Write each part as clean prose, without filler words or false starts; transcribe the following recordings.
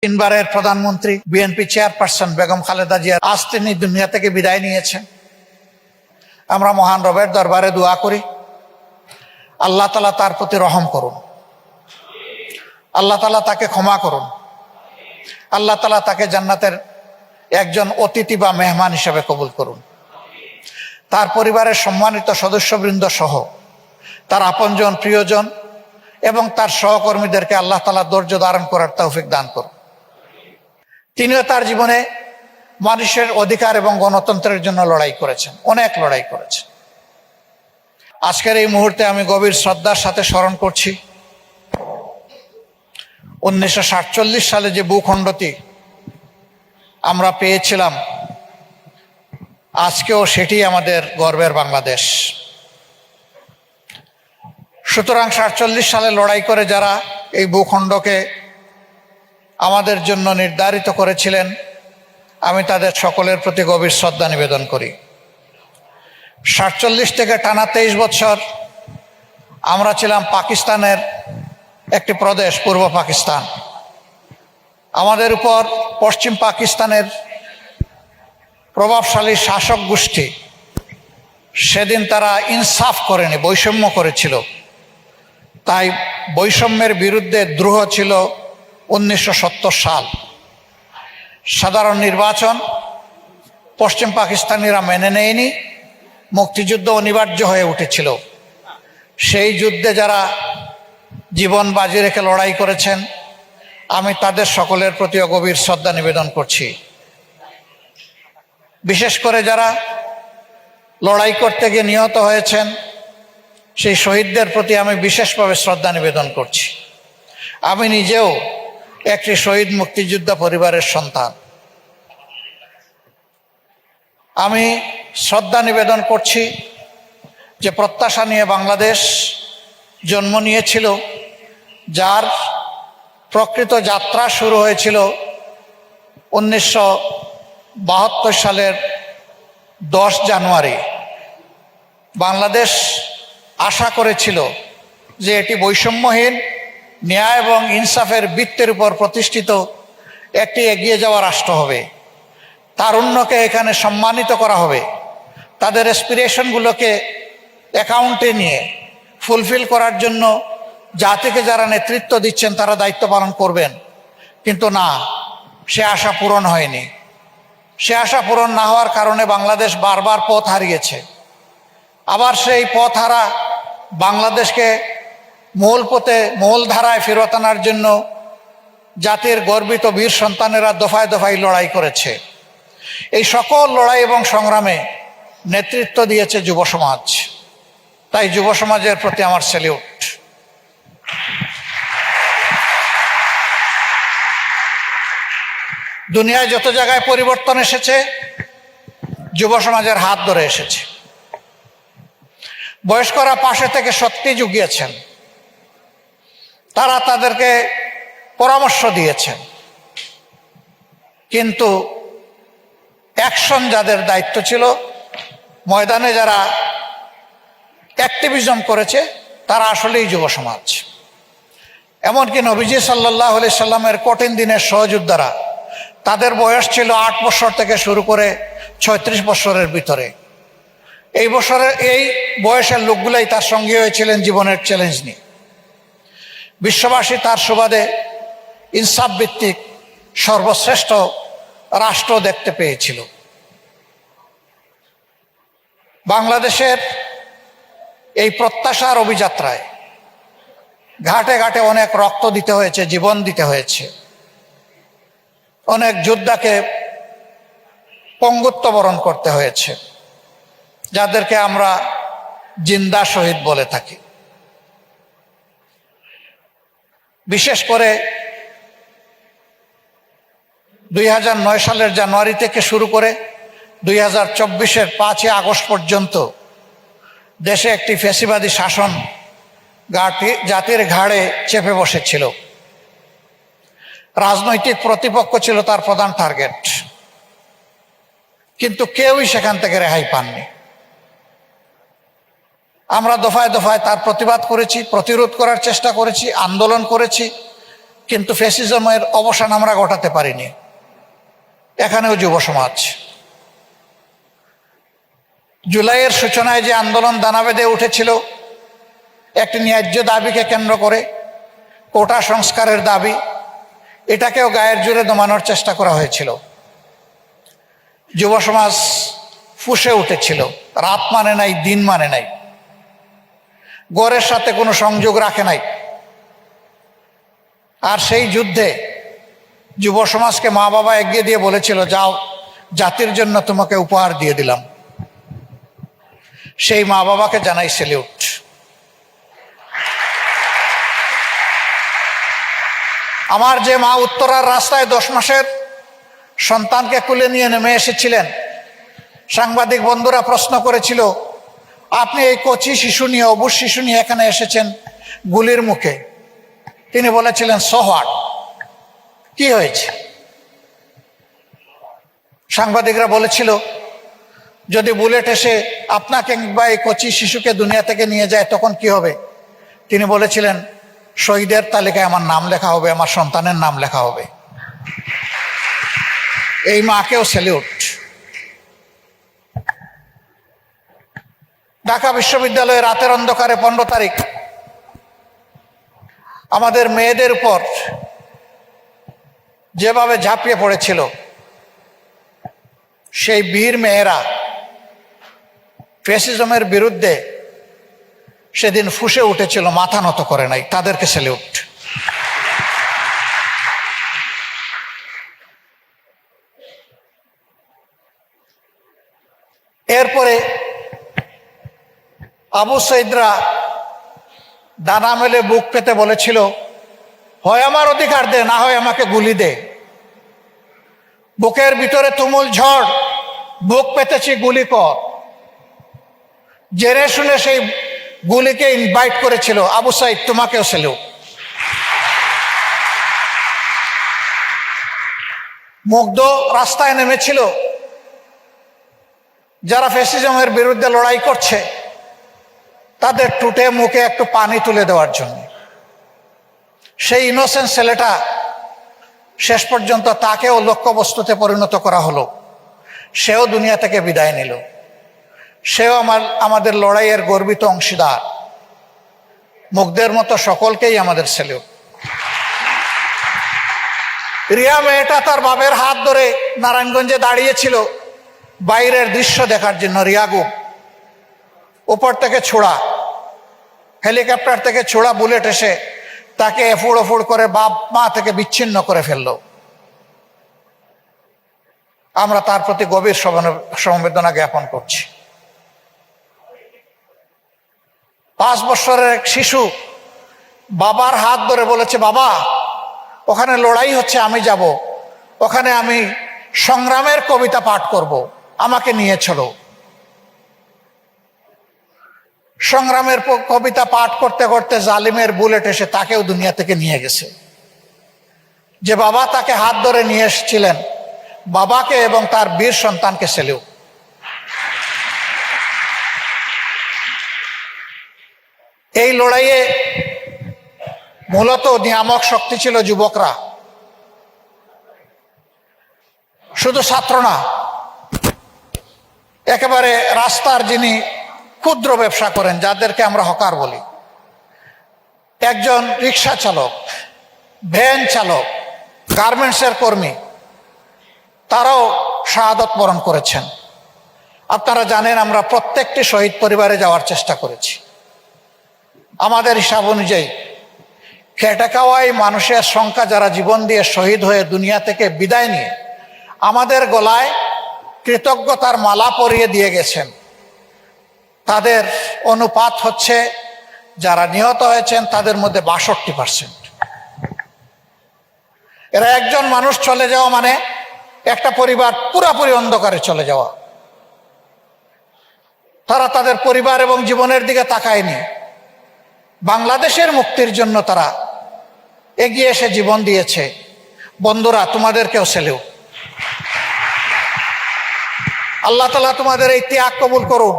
তিনবারের প্রধানমন্ত্রী BNP chairperson Begum Khaleda Zia আজ তিনি দুনিয়া থেকে বিদায় নিয়েছেন। আমরা মহান রবের দরবারে দোয়া করি, আল্লাহ তাআলা তার প্রতি রহম করুন, আল্লাহ তাআলা তাকে ক্ষমা করুন, আল্লাহ তাআলা তাকে জান্নাতের একজন অতিথি বা মেহমান হিসেবে কবুল করুন। তার পরিবারের সম্মানিত সদস্যবৃন্দ সহ তার আপনজন, প্রিয়জন এবং তার সহকর্মীদেরকে আল্লাহ তাআলা ধৈর্য ধারণ করার তৌফিক দান করুন। তিনিও তার জীবনে মানুষের অধিকার এবং গণতন্ত্রের জন্য লড়াই করেছেন, অনেক লড়াই করেছেন। আজকের এই মুহূর্তে আমি গভীর শ্রদ্ধার সাথে স্মরণ করছি 1947 সালে যে ভূখণ্ডটি আমরা পেয়েছিলাম, আজকেও সেটি আমাদের গর্বের বাংলাদেশ। সুতরাং 47 সালে লড়াই করে যারা এই ভূখণ্ডকে আমাদের জন্য নির্ধারিত করেছিলেন, আমি তাদের সকলের প্রতি গভীর শ্রদ্ধা নিবেদন করি। 47 থেকে টানা 23 বছর আমরা ছিলাম পাকিস্তানের একটি প্রদেশ, পূর্ব পাকিস্তান। আমাদের উপর পশ্চিম পাকিস্তানের প্রভাবশালী শাসক গোষ্ঠী সেদিন তারা ইনসাফ করেনি, বৈষম্য করেছিল। তাই বৈষম্যের বিরুদ্ধে দ্রোহ ছিল 1970 সাল। সাধারণ নির্বাচন পশ্চিম পাকিস্তানিরা মেনে নেয়নি, মুক্তিযুদ্ধ অনিবার্য হয়ে উঠেছিল। সেই যুদ্ধে যারা জীবন বাজি রেখে লড়াই করেছেন, আমি তাদের সকলের প্রতি গভীর শ্রদ্ধা নিবেদন করছি। বিশেষ করে যারা লড়াই করতে গিয়ে নিহত হয়েছেন, সেই শহীদদের প্রতি আমি বিশেষভাবে শ্রদ্ধা নিবেদন করছি। আমি নিজেও একটি শহীদ মুক্তিযোদ্ধা পরিবারের সন্তান। আমি শ্রদ্ধা নিবেদন করছি যে প্রত্যাশা নিয়ে বাংলাদেশ জন্ম নিয়েছিল, যার প্রকৃত যাত্রা শুরু হয়েছিল 1972 সালের 10 জানুয়ারি। বাংলাদেশ আশা করেছিল যে এটি বৈষম্যহীন, ন্যায় এবং ইনসাফের ভিত্তির উপর প্রতিষ্ঠিত একটি এগিয়ে যাওয়া রাষ্ট্র হবে। তারুণ্যকে এখানে সম্মানিত করা হবে, তাদের অ্যাসপিরেশনগুলোকে অ্যাকাউন্টে নিয়ে ফুলফিল করার জন্য জাতিকে যারা নেতৃত্ব দিচ্ছেন তারা দায়িত্ব পালন করবেন। কিন্তু না, সে আশা পূরণ হয়নি। সে আশা পূরণ না হওয়ার কারণে বাংলাদেশ বারবার পথ হারিয়েছে। আবার সেই পথ হারা বাংলাদেশকে মূল পথে, মূল ধারায় ফেরত আনার জন্য জাতির গর্বিত বীর সন্তানেরা দফায় দফায় লড়াই করেছে। এই সকল লড়াই এবং সংগ্রামে নেতৃত্ব দিয়েছে যুব সমাজ। তাই যুব সমাজের প্রতি আমার স্যালিউট। দুনিয়ায় যত জায়গায় পরিবর্তন এসেছে, যুব সমাজের হাত ধরে এসেছে। বয়স্করা পাশে থেকে শক্তি জুগিয়েছেন, তারা তাদেরকে পরামর্শ দিয়েছেন। কিন্তু অ্যাকশন যাদের দায়িত্ব ছিল, ময়দানে যারা অ্যাক্টিভিজম করেছে, তারা আসলেই যুব সমাজ। এমনকি নবীজি সাল্লাল্লাহু আলাইহি সাল্লামের কঠিন দিনের সহযোদ্ধারা, তাদের বয়স ছিল 8 বছর থেকে শুরু করে 36 বছরের ভিতরে। এই বয়সের লোকগুলাই তার সঙ্গী হয়েছিলেন জীবনের চ্যালেঞ্জ নিয়ে। বিশ্ববাসী তার সুবাদে ইনসাফ ভিত্তিক সর্বশ্রেষ্ঠ রাষ্ট্র দেখতে পেয়েছিল। বাংলাদেশের এই প্রত্যাশার অভিযাত্রায় ঘাটে ঘাটে অনেক রক্ত দিতে হয়েছে, জীবন দিতে হয়েছে। অনেক যোদ্ধাকে পঙ্গুত্ব বরণ করতে হয়েছে, যাদেরকে আমরা জিন্দা শহীদ বলে থাকি। বিশেষ করে 2009 সালের জানুয়ারি থেকে শুরু করে 2024-এর 5 আগস্ট পর্যন্ত দেশে একটি ফ্যাসিবাদী শাসন জাতির ঘাড়ে চেপে বসেছিল। রাজনৈতিক প্রতিপক্ষ ছিল তার প্রধান টার্গেট, কিন্তু কেউই সেখান থেকে রেহাই পাননি। আমরা দফায় দফায় তার প্রতিবাদ করেছি, প্রতিরোধ করার চেষ্টা করেছি, আন্দোলন করেছি, কিন্তু ফ্যাসিজমের অবসান আমরা ঘটাতে পারিনি। এখানেও যুব সমাজ জুলাইয়ের সূচনায় যে আন্দোলন দানা বেঁধে উঠেছিল একটি ন্যায্য দাবিকে কেন্দ্র করে, কোটা সংস্কারের দাবি, এটাকেও গায়ের জোরে দমানোর চেষ্টা করা হয়েছিল। যুব সমাজ ফুঁসে উঠেছিল, রাত মানে নাই, দিন মানে নাই, গড়ের সাথে কোনো সংযোগ রাখে নাই। আর সেই যুদ্ধে যুব সমাজকে মা বাবা এগিয়ে দিয়ে বলেছিল, যাও, জাতির জন্য তোমাকে উপহার দিয়ে দিলাম। সেই মা বাবাকে জানাই স্যালিউট। আমার যে মা উত্তরার রাস্তায় 10 মাসের সন্তানকে কুলে নিয়ে নেমে এসেছিলেন, সাংবাদিক বন্ধুরা প্রশ্ন করেছিল, আপনি এই কচি শিশু নিয়ে, অবুঝ শিশু নিয়ে এখানে এসেছেন গুলির মুখে। তিনি বলেছিলেন, সো হোয়াট, কি হয়েছে? সাংবাদিকরা বলেছিল, যদি বুলেট এসে আপনাকে বা এই কচি শিশুকে দুনিয়া থেকে নিয়ে যায় তখন কি হবে? তিনি বলেছিলেন, শহীদের তালিকায় আমার নাম লেখা হবে, আমার সন্তানের নাম লেখা হবে। এই মাকেও স্যালিউট। ঢাকা বিশ্ববিদ্যালয়ে রাতের অন্ধকারে 15 তারিখ আমাদের মেয়েদের উপর যেভাবে ঝাঁপিয়ে পড়েছিল, সেই বীর মেয়েরা ফ্যাসিজমের বিরুদ্ধে সেদিন ফুঁসে উঠেছিল, মাথা নত করে নাই, তাদেরকে স্যালিউট। এরপরে আবু সাইদরা ডানা মেলে বুক পেতে বলেছিল, হয় আমার অধিকার দে, না হয় আমাকে গুলি দে। বুকের ভিতরে তুমুল ঝড়, বুক পেতেছি, গুলি কর। জেনে শুনে সেই গুলিকে ইনভাইট করেছিল। আবু সাইদ, তোমাকেও স্যালিউট। মুগ্ধ রাস্তায় নেমেছিল যারা ফ্যাসিজমের বিরুদ্ধে লড়াই করছে, তাদের টুটে মুখে একটু পানি তুলে দেওয়ার জন্য। সেই ইনোসেন্ট ছেলেটা শেষ পর্যন্ত তাকেও লক্ষ্যবস্তুতে পরিণত করা হলো, সেও দুনিয়া থেকে বিদায় নিল। সেও আমাদের লড়াইয়ের গর্বিত অংশীদার। মুগ্ধের মতো সকলকেই আমাদের স্যালিউট। রিয়া মেয়েটা তার বাবার হাত ধরে নারায়ণগঞ্জে দাঁড়িয়েছিল বাইরের দৃশ্য দেখার জন্য। রিয়াগু উপর থেকে ছোড়া, হেলিকপ্টার থেকে ছোড়া বুলেট এসে তাকে এফুড় ওফুড় করে বাপ মা থেকে বিচ্ছিন্ন করে ফেলল। আমরা তার প্রতি গভীর সমবেদনা জ্ঞাপন করছি। 5 বছরের এক শিশু বাবার হাত ধরে বলেছে, বাবা, ওখানে লড়াই হচ্ছে, আমি যাব, ওখানে আমি সংগ্রামের কবিতা পাঠ করব, আমাকে নিয়ে চলো। সংগ্রামের কবিতা পাঠ করতে করতে জালিমের বুলেট এসে তাকেও দুনিয়া থেকে নিয়ে গেছে। যে বাবা তাকে হাত ধরে নিয়ে এসেছিলেন, বাবাকে এবং তার বীর সন্তানকে স্যালিউট। এই লড়াইয়ে মূলত নিয়ামক শক্তি ছিল যুবকরা, শুধু ছাত্র না, একেবারে রাস্তার যিনি ক্ষুদ্র ব্যবসা করেন, যাদেরকে আমরা হকার বলি, একজন রিক্সা চালক, ভ্যান চালক, গার্মেন্টসের কর্মী, তারাও শাহাদত বরণ করেছেন। আপনারা জানেন, আমরা প্রত্যেকটি শহীদ পরিবারে যাওয়ার চেষ্টা করেছি। আমাদের হিসাব অনুযায়ী খেটে খাওয়াই মানুষের সংখ্যা যারা জীবন দিয়ে শহীদ হয়ে দুনিয়া থেকে বিদায় নিয়ে আমাদের গলায় কৃতজ্ঞতার মালা পরিয়ে দিয়ে গেছেন, তাদের অনুপাত হচ্ছে, যারা নিহত হয়েছেন তাদের মধ্যে 62%। এরা একজন মানুষ চলে যাওয়া মানে একটা পরিবার পুরোপুরি অন্ধকারে চলে যাওয়া। তারা তাদের পরিবার এবং জীবনের দিকে তাকায়নি, বাংলাদেশের মুক্তির জন্য তারা এগিয়ে এসে জীবন দিয়েছে। বন্ধুরা, তোমাদেরকেও স্যালিউট। আল্লাহ তাআলা তোমাদের এই ত্যাগ কবুল করুন।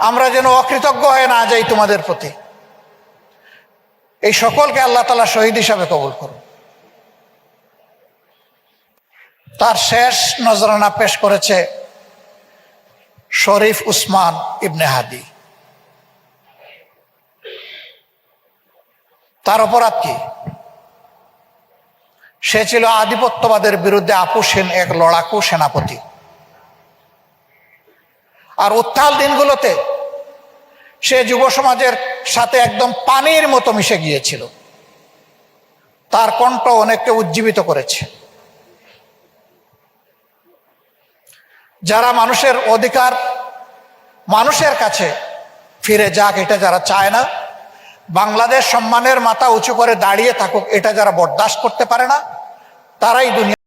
আমরা যেন অকৃতজ্ঞ হয়ে না যাই তোমাদের প্রতি। এই সকলকে আল্লাহ তাআলা শহীদ হিসাবে কবুল করুন। তার শেষ নজরানা পেশ করেছে শরীফ উসমান ইবনে হাদি। তার অপরাধ কি? সে ছিল আধিপত্যবাদের বিরুদ্ধে আপোষহীন এক লড়াকু সেনাপতি। আর উত্তাল দিনগুলোতে সে যুব সমাজের সাথে একদম পানির মতো মিশে গিয়েছিল। তার কণ্ঠ অনেককে উজ্জীবিত করেছে। যারা মানুষের অধিকার মানুষের কাছে ফিরে যাক এটা যারা চায় না, বাংলাদেশ সম্মানের মাথা উঁচু করে দাঁড়িয়ে থাকুক এটা যারা বরদাস্ত করতে পারে না, তারাই দুনিয়া